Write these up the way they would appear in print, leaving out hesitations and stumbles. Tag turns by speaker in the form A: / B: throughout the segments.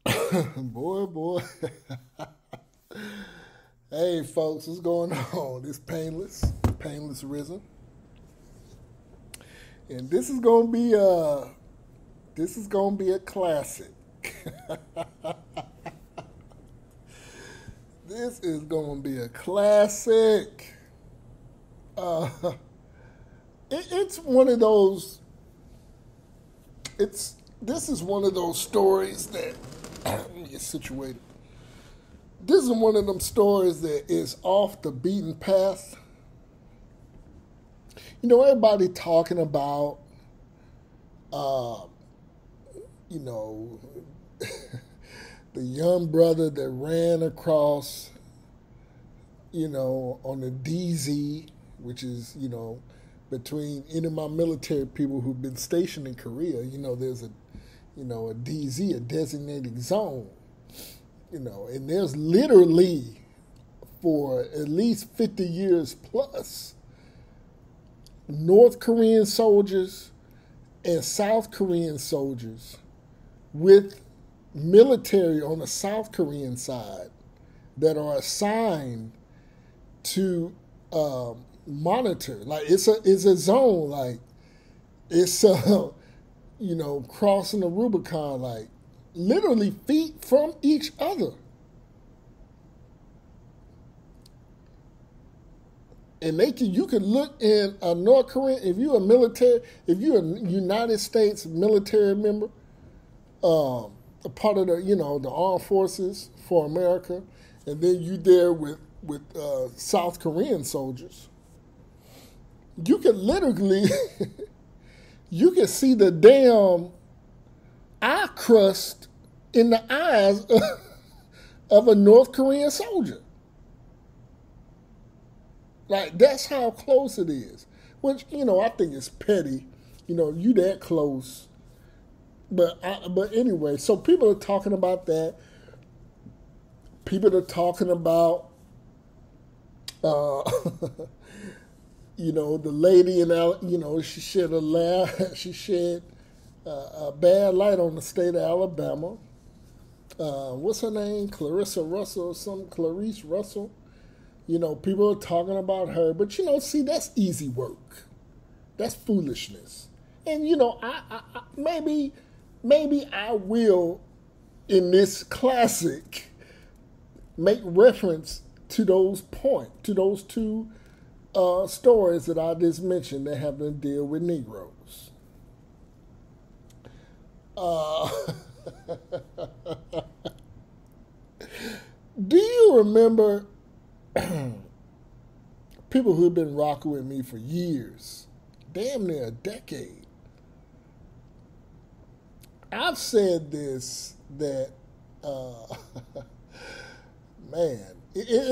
A: Boy, boy. Hey, folks, what's going on? It's Painless Risen, and this is gonna be a classic. This is gonna be a classic. Uh, it's one of those. This is one of those stories that let me get situated. This is one of them stories that is off the beaten path. Everybody talking about, uh, you know, the young brother that ran across, on the DZ, which is, between any of my military people who've been stationed in Korea. There's a DZ, a designated zone, and there's literally for at least 50 years plus North Korean soldiers and South Korean soldiers with military on the South Korean side that are assigned to monitor. Like it's a zone. Like it's crossing the Rubicon. Like literally feet from each other. And you can look in a North Korean, if you're a United States military member, a part of the armed forces for America, and then you there with South Korean soldiers, you can literally you can see the damn eye crust in the eyes of a North Korean soldier. Like, that's how close it is. Which, I think it's petty. You that close. But anyway, so people are talking about that. People are talking about, the lady she shed a bad light on the state of Alabama. What's her name? Clarice Russell. People are talking about her, but see, that's easy work. That's foolishness. And I maybe I will in this classic make reference to those two stories that I just mentioned that have to deal with Negroes. Do you remember people who've been rocking with me for years, damn near a decade? I've said this, that man,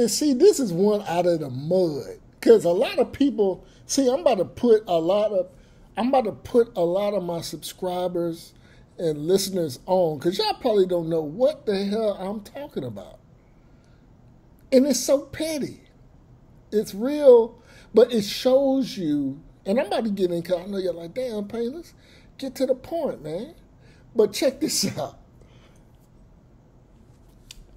A: see, this is one out of the mud, because a lot of people see. I'm about to put a lot of my subscribers and listeners on, because y'all probably don't know what the hell I'm talking about. And it's so petty. It's real, but it shows you, and I'm about to get in, because I know you're like, damn, Payless, get to the point, man. But check this out.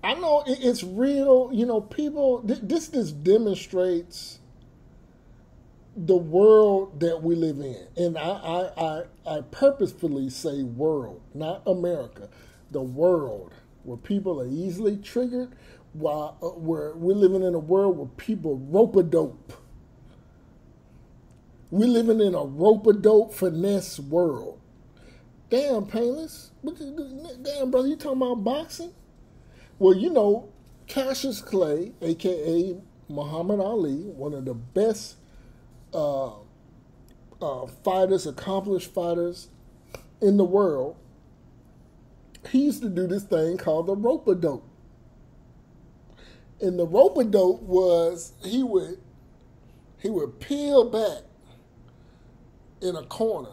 A: I know it's real, people, this demonstrates the world that we live in. And I purposefully say world, not America. The world, where people are easily triggered, while where we're living in a world where people rope-a-dope. We're living in a rope-a-dope finesse world. Damn, Painless. Damn, brother, you talking about boxing? Well, Cassius Clay, a.k.a. Muhammad Ali, one of the best fighters, accomplished fighters in the world, he used to do this thing called the rope-a-dope. And the rope-a-dope was he would peel back in a corner,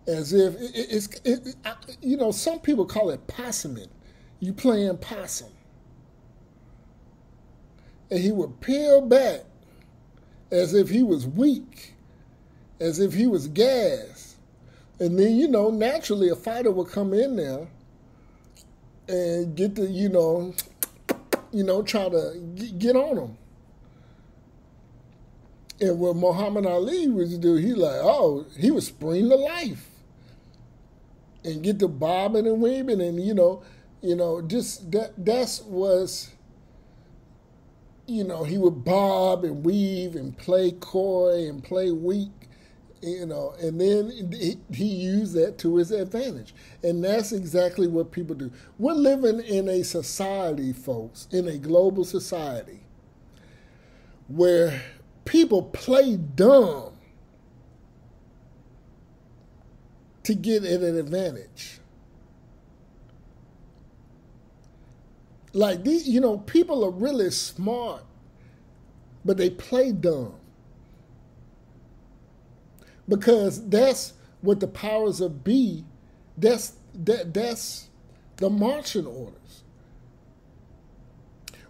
A: as if some people call it possuming. You playing possum. And he would peel back as if he was weak, as if he was gassed. And then, naturally a fighter would come in there and get to, try to get on them. And what Muhammad Ali was do, he was spring to life. And get to bobbing and weaving and, just that's was, he would bob and weave and play coy and play weak, and then he used that to his advantage. And that's exactly what people do. We're living in a society, folks, in a global society where people play dumb to get at an advantage. Like, people are really smart, but they play dumb. Because that's what the powers of be, that's the marching orders.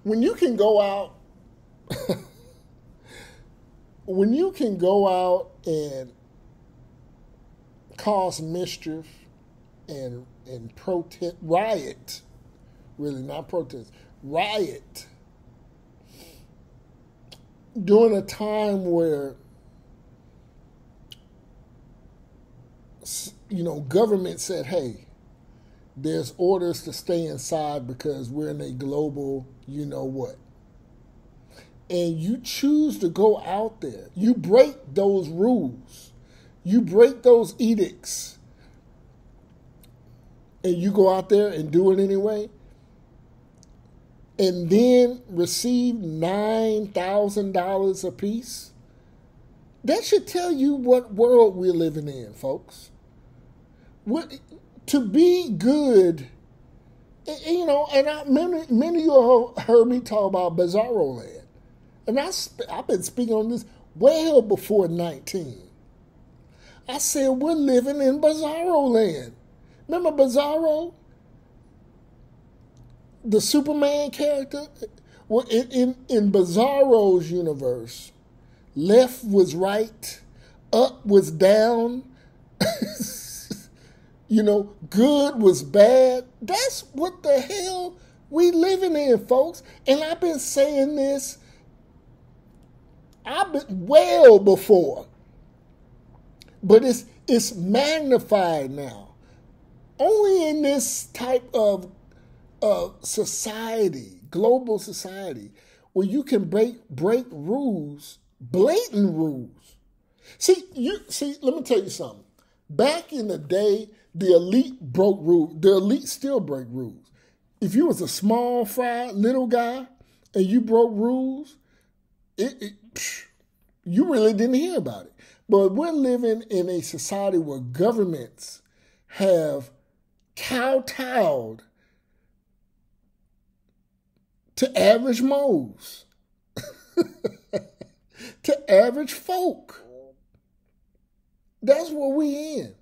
A: When you can go out, and cause mischief and protest, riot, really not protest, riot, during a time where, government said, hey, there's orders to stay inside because we're in a global what. And you choose to go out there. You break those rules. You break those edicts. And you go out there and do it anyway. And then receive $9,000 apiece. That should tell you what world we're living in, folks. To be good, many of you have heard me talk about Bizarro Land. And I've been speaking on this well before 19. I said, we're living in Bizarro Land. Remember Bizarro? The Superman character? Well, in Bizarro's universe, left was right, up was down, good was bad. That's what the hell we living in, folks. And I've been saying this well before. But it's magnified now. Only in this type of society, global society, where you can break rules, blatant rules. See, let me tell you something. Back in the day, the elite broke rules. The elite still break rules. If you was a small fry little guy and you broke rules, you really didn't hear about it. But we're living in a society where governments have kowtowed to average moles, to average folk. That's what we in.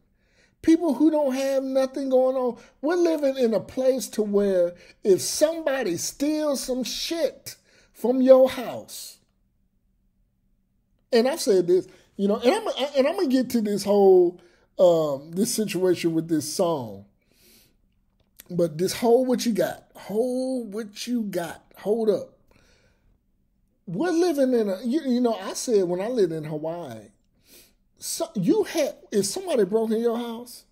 A: People who don't have nothing going on. We're living in a place to where if somebody steals some shit from your house, and I've said this, and I'm gonna get to this whole this situation with this song, but this hold what you got, hold up. We're living in I said when I lived in Hawaii, if somebody broke in your house,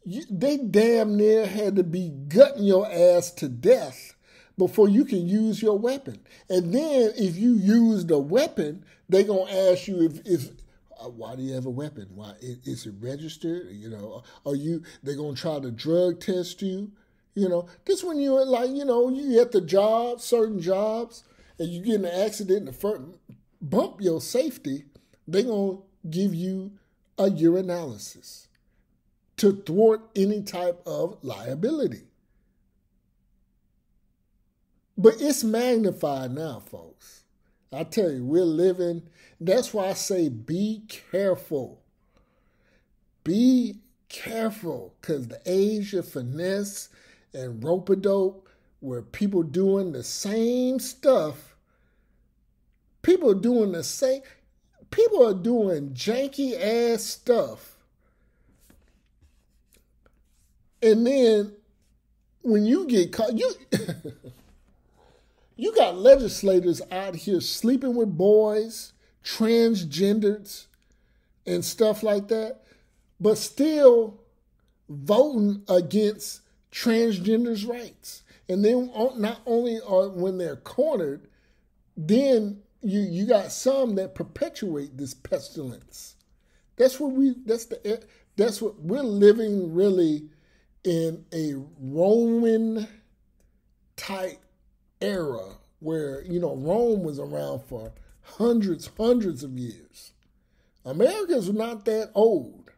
A: they damn near had to be gutting your ass to death before you can use your weapon. And then if you use the weapon, they gonna ask you if why do you have a weapon? Why is it registered? They're gonna try to drug test you. This when you're you at the job, certain jobs, and you get in an accident and the first bump your safety, they gonna give you a urinalysis to thwart any type of liability. But it's magnified now, folks. I tell you, we're living. That's why I say be careful. Be careful, because the age of finesse and rope-a-dope, where people doing the same stuff, people are doing janky ass stuff. And then when you get caught, you got legislators out here sleeping with boys, transgenders, and stuff like that, but still voting against transgenders' rights. And then not only are when they're cornered, then you got some that perpetuate this pestilence. That's what we're living really in a Roman type era where, Rome was around for hundreds of years. America's not that old.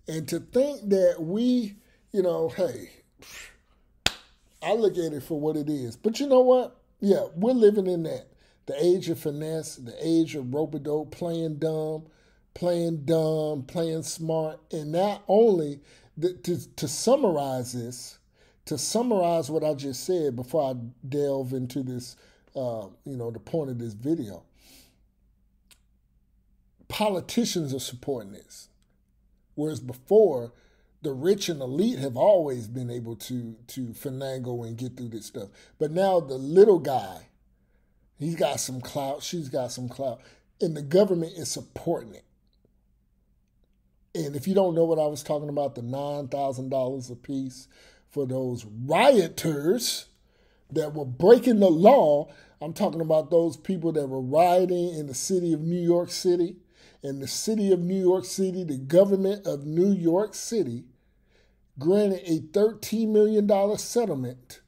A: And to think that we, hey, I look at it for what it is. But you know what? Yeah, we're living in that. The age of finesse, the age of rope-a-dope, playing dumb, playing smart. And not only, to summarize this, to summarize what I just said before I delve into this, the point of this video, politicians are supporting this. Whereas before, the rich and elite have always been able to finagle and get through this stuff. But now the little guy, he's got some clout, she's got some clout, and the government is supporting it. And if you don't know what I was talking about, the $9,000 a piece for those rioters that were breaking the law, I'm talking about those people that were rioting in the city of New York City. In the city of New York City, the government of New York City granted a $13 million settlement.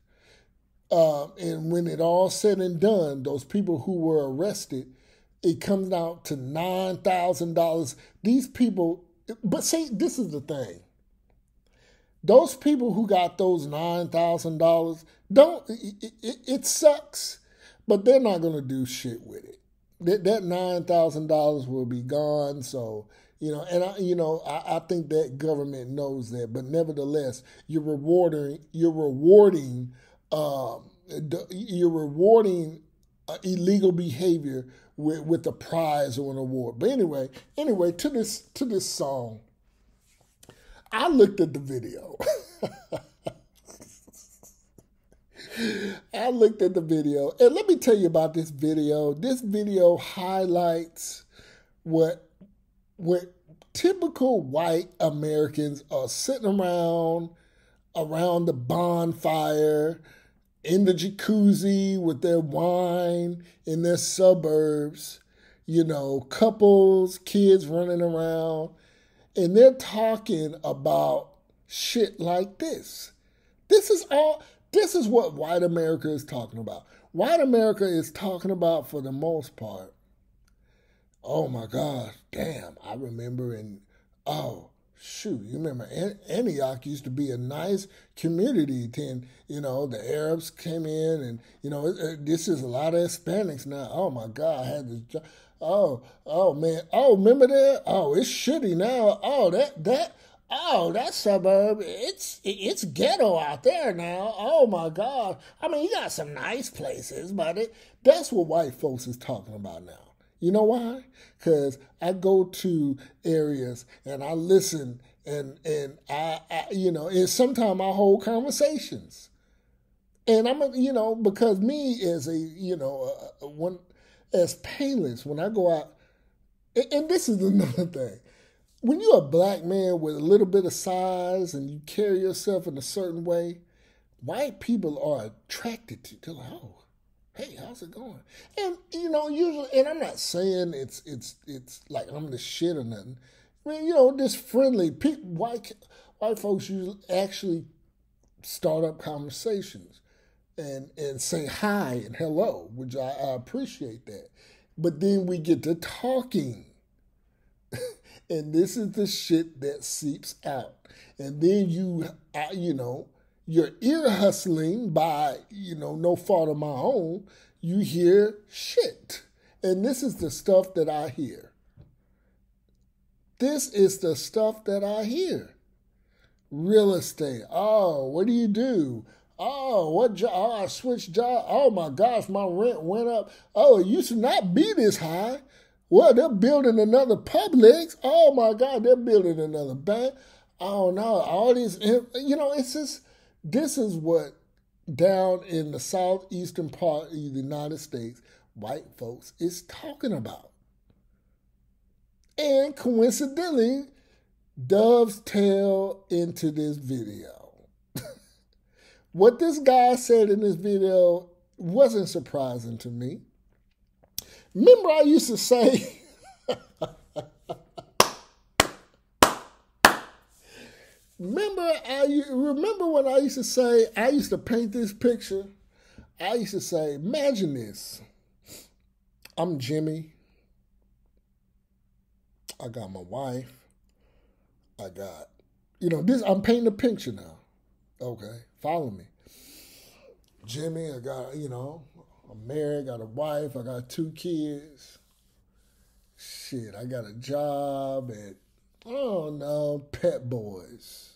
A: And when it all said and done, those people who were arrested, it comes out to $9,000. These people, but see, this is the thing. Those people who got those $9,000, it sucks, but they're not going to do shit with it. That $9,000 will be gone. So, I think that government knows that. But nevertheless, you're rewarding illegal behavior with a prize or an award. But anyway, to this song, I looked at the video. I looked at the video, and let me tell you about this video. This video highlights what typical white Americans are sitting around the bonfire, in the jacuzzi with their wine in their suburbs, couples, kids running around, and they're talking about shit like this. This is what white America is talking about. White America is talking about, for the most part, oh my God, damn, I remember you remember Antioch used to be a nice community. Then, the Arabs came in and, this is a lot of Hispanics now. Oh my God, I had this job. Oh man. Oh, remember that? Oh, it's shitty now. Oh, that suburb, it's ghetto out there now. Oh my God. I mean, you got some nice places, but that's what white folks is talking about now. You know why? Because I go to areas and I listen and I and sometimes I hold conversations. And I'm, because me as as Payless, when I go out, and this is another thing. When you're a black man with a little bit of size and you carry yourself in a certain way, white people are attracted to you. They're like, oh, hey, how's it going? And, usually, and I'm not saying it's like I'm the shit or nothing. I mean, just friendly people, white folks usually actually start up conversations and say hi and hello, which I appreciate that. But then we get to talking. And this is the shit that seeps out. And then you're ear hustling by, no fault of my own. You hear shit. And this is the stuff that I hear. This is the stuff that I hear. Real estate. Oh, what do you do? Oh, what job? Oh, I switched job. Oh my gosh, my rent went up. Oh, it used to not be this high. Well, they're building another Publix. Oh, my God, they're building another bank. Oh, no, all these, it's just, This is what down in the southeastern part of the United States, white folks is talking about. And coincidentally, dovetail into this video. What this guy said in this video wasn't surprising to me. Remember I used to say, remember when I used to say, I used to paint this picture? I used to say, imagine this. I'm Jimmy. I got my wife. I got, this, I'm painting a picture now. Okay, follow me. Jimmy, I got, I'm married, got a wife, I got 2 kids. Shit, I got a job at, I don't know, Pet Boys.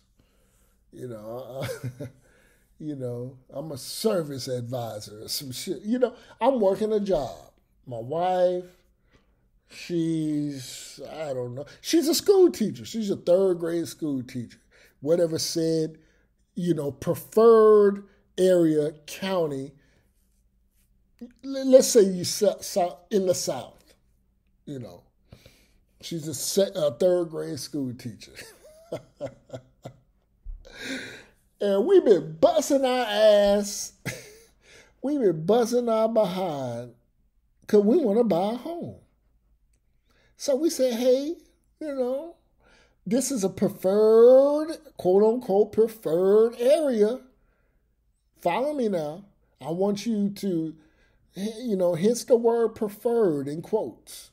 A: I'm a service advisor or some shit. I'm working a job. My wife, she's, I don't know, she's a school teacher. She's a 3rd grade school teacher. Whatever said, preferred area, county, let's say you in the South, she's a 3rd grade school teacher. And we've been busting our ass. We've been busting our behind because we want to buy a home. So we say, hey, this is a preferred, quote unquote, preferred area. Follow me now. I want you to, hence the word preferred in quotes.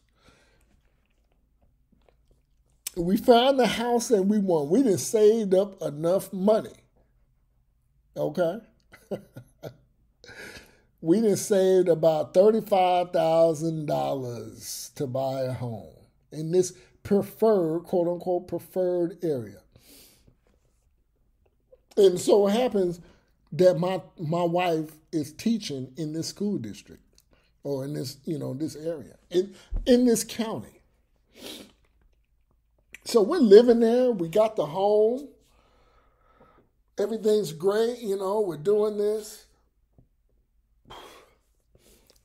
A: We found the house that we want. We done saved up enough money. Okay? We done saved about $35,000 to buy a home in this preferred, quote unquote, preferred area. And so it happens that my wife is teaching in this school district or in this, this area, in this county. So we're living there. We got the home. Everything's great. We're doing this.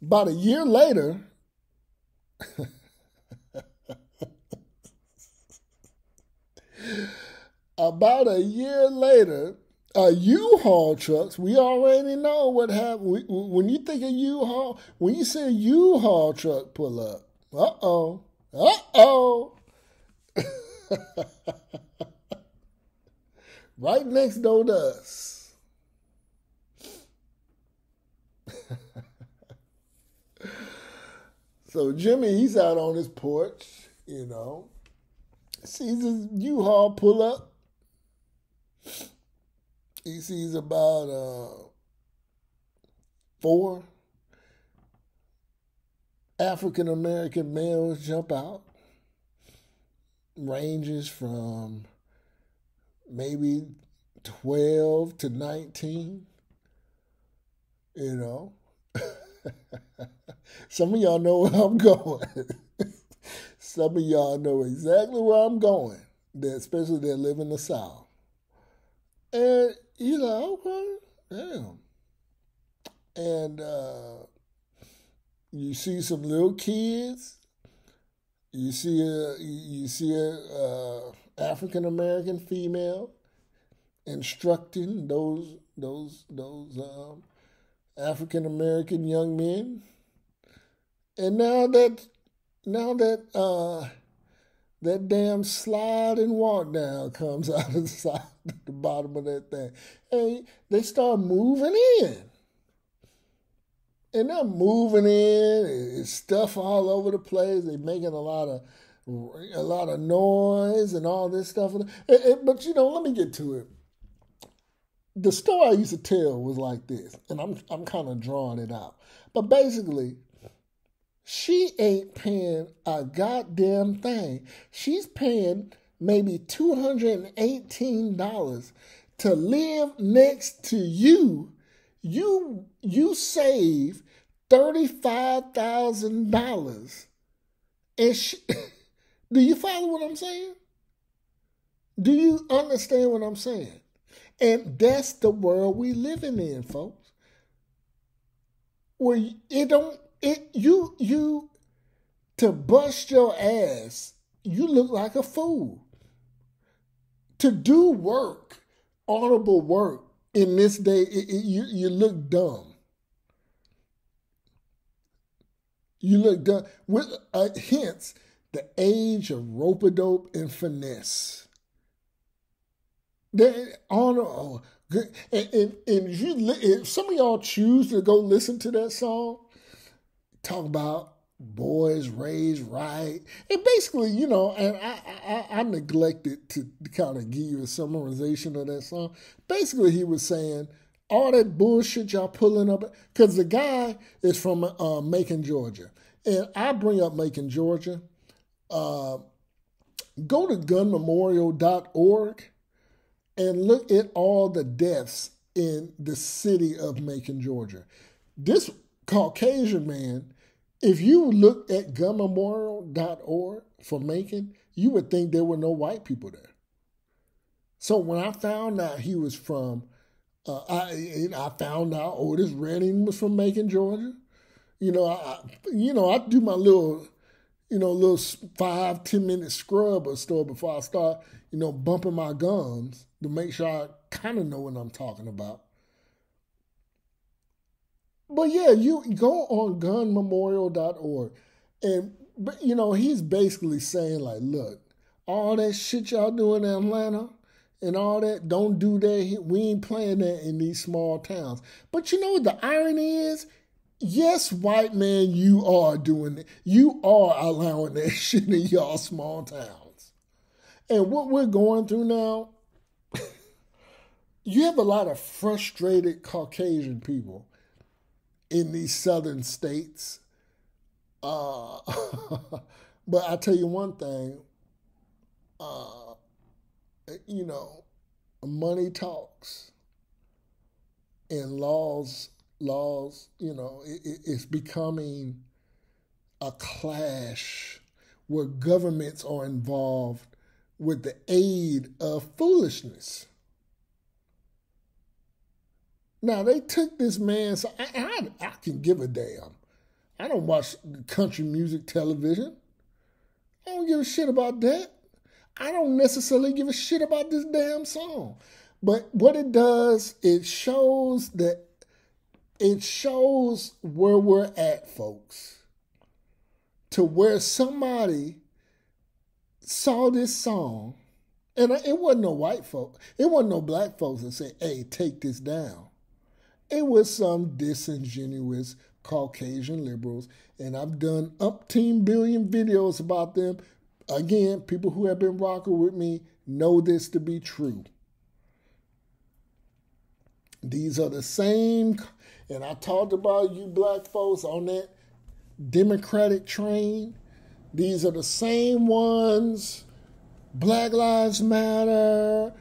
A: About a year later, U-Haul trucks, we already know what happened. When you think of U-Haul, when you see a U-Haul truck pull up, uh-oh. Right next door to us. So Jimmy, he's out on his porch, sees his U-Haul pull up. He sees about 4 African-American males jump out. Ranges from maybe 12 to 19, Some of y'all know where I'm going. Some of y'all know exactly where I'm going, especially that live in the South. And you're like, okay, damn. And you see some little kids. You see a African American female instructing those African American young men. And now that damn slide and walk down comes out of the side at the bottom of that thing, and they start moving in. And they're moving in, it's stuff all over the place. They're making a lot of noise and all this stuff. But let me get to it. The story I used to tell was like this, and I'm kind of drawing it out. But basically, she ain't paying a goddamn thing. She's paying maybe $218 to live next to you. You save $35,000. And do you follow what I'm saying? Do you understand what I'm saying? And that's the world we living in, folks. Where you to bust your ass, you look like a fool. To do work, honorable work in this day, you look dumb. You look dumb. With hence the age of rope-a-dope and finesse. They honor, and if some of y'all choose to go listen to that song, talk about boys raised right, and basically, and I neglected to kind of give you a summarization of that song. Basically, he was saying all that bullshit y'all pulling up, because the guy is from Macon, Georgia, and I bring up Macon, Georgia. Go to gunmemorial.org and look at all the deaths in the city of Macon, Georgia. This Caucasian man, if you look at gunmemorial.org for Macon, you would think there were no white people there. So when I found out he was from, I found out Otis Redding was from Macon, Georgia. I do my little 5-10 minute scrub or store before I start, bumping my gums to make sure I kind of know what I'm talking about. But yeah, you go on gunmemorial.org, and he's basically saying like, look, all that shit y'all do in Atlanta and all that, don't do that. We ain't playing that in these small towns. But you know what the irony is? Yes, white man, you are doing it. You are allowing that shit in y'all small towns. And what we're going through now, you have a lot of frustrated Caucasian people in these southern states. But I tell you one thing, money talks and laws, it's becoming a clash where governments are involved with the aid of foolishness. Now, they took this man, so I can give a damn. I don't watch country music television. I don't give a shit about that. I don't necessarily give a shit about this damn song. But what it does, it shows where we're at, folks. To where somebody saw this song, and it wasn't no white folk, it wasn't no black folks that said, hey, take this down. It was some disingenuous Caucasian liberals, and I've done umpteen billion videos about them. Again, people who have been rocking with me know this to be true. These are the same, and I talked about you black folks on that Democratic train. These are the same ones, Black Lives Matter,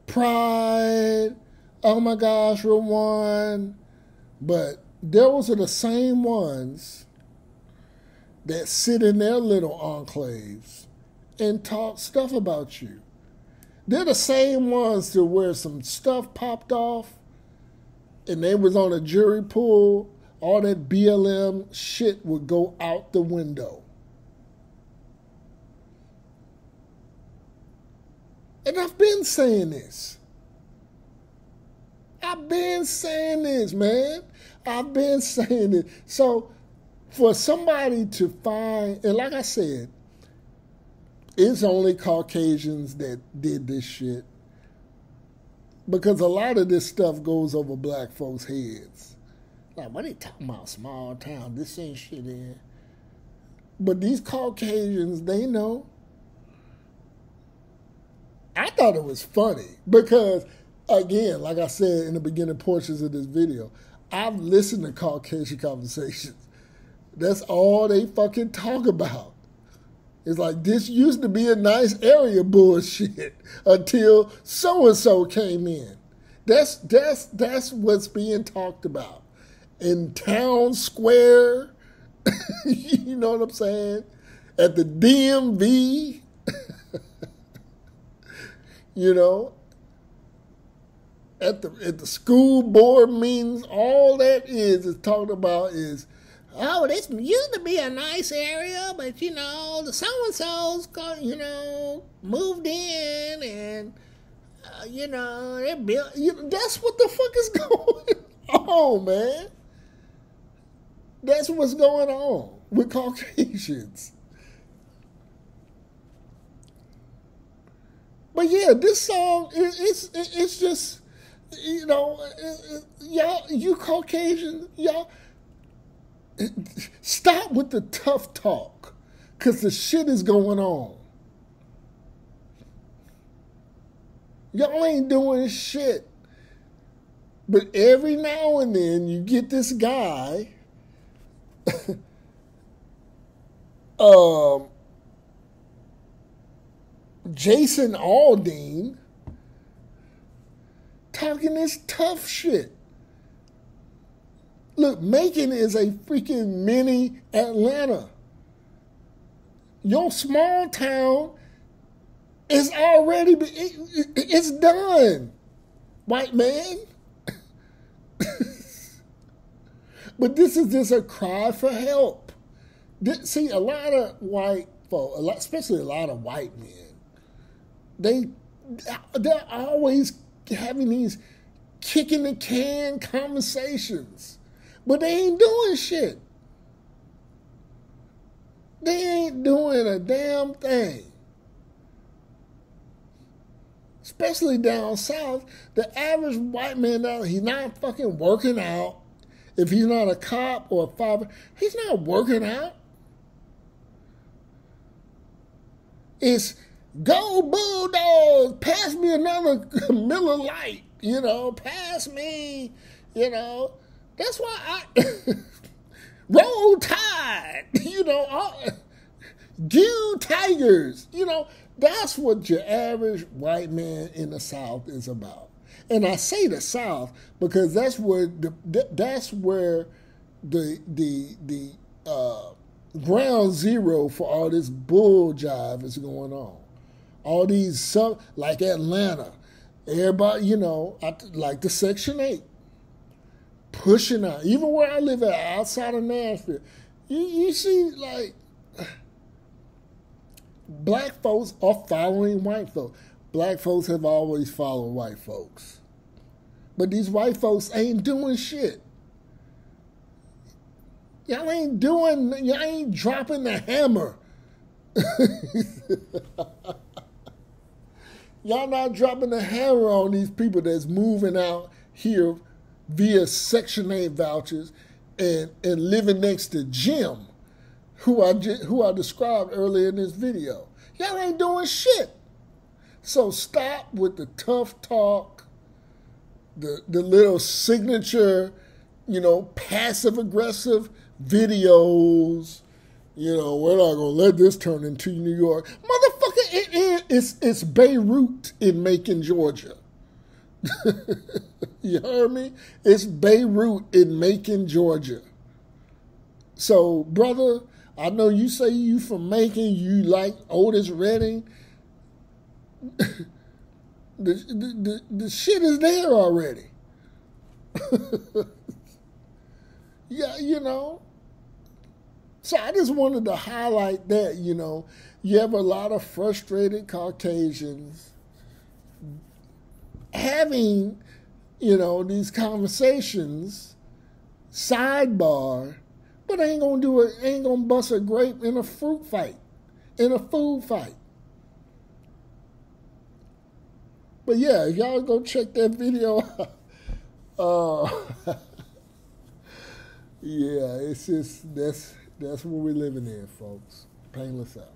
A: Pride, oh my gosh, we're one. But those are the same ones that sit in their little enclaves and talk stuff about you. They're the same ones to where some stuff popped off and they was on a jury pool, all that BLM shit would go out the window. And I've been saying this. I've been saying this, man. I've been saying it. So for somebody to find, and like I said, it's only Caucasians that did this shit. Because a lot of this stuff goes over black folks' heads. Like, what are they talking about? Small town, this ain't shit in. But these Caucasians, they know. I thought it was funny because, again, like I said in the beginning portions of this video, I've listened to Caucasian conversations. That's all they fucking talk about. It's like, this used to be a nice area bullshit until so-and-so came in. That's what's being talked about. In town square, you know what I'm saying? At the DMV, you know? at the school board meetings, all that is talking about is, oh, this used to be a nice area, but you know, the so-and-so's moved in, and you know, they built. That's what the fuck is going on, man. That's what's going on with Caucasians. But yeah, this song it's just, you know, y'all, you Caucasians, y'all stop with the tough talk, cause the shit is going on. Y'all ain't doing shit. But every now and then you get this guy, Jason Aldean, talking this tough shit. Look, Macon is a freaking mini Atlanta. Your small town is already, it's done, white man. But this is just a cry for help. See, a lot of white folk, especially a lot of white men, they're always having these kicking the can conversations, but they ain't doing shit. They ain't doing a damn thing. Especially down south, the average white man now, he's not fucking working out. If he's not a cop or a father, he's not working out. It's go Bulldogs, pass me another Miller Lite, you know, pass me, you know. That's why I Roll Tide, you know, Dew Tigers, you know. That's what your average white man in the South is about. And I say the South because that's where the ground zero for all this bull jive is going on. All these, like Atlanta, everybody, you know, like the Section 8, pushing out. Even where I live at, outside of Nashville, you see, like, black folks are following white folks. Black folks have always followed white folks. But these white folks ain't doing shit. Y'all ain't dropping the hammer. Y'all not dropping the hammer on these people that's moving out here via Section 8 vouchers and living next to Jim, who I described earlier in this video. Y'all ain't doing shit. So stop with the tough talk, the little signature, you know, passive-aggressive videos. You know, we're not going to let this turn into New York. Motherfucker, it's Beirut in Macon, Georgia. You heard me? It's Beirut in Macon, Georgia. So, brother, I know you say you from Macon, you like Otis Redding. The shit is there already. Yeah, you know. So I just wanted to highlight that, you know. You have a lot of frustrated Caucasians having, you know, these conversations, sidebar, but ain't gonna bust a grape in a fruit fight, in a food fight. But yeah, if y'all go check that video out, yeah, it's just, that's what we're living in, folks. Painless out.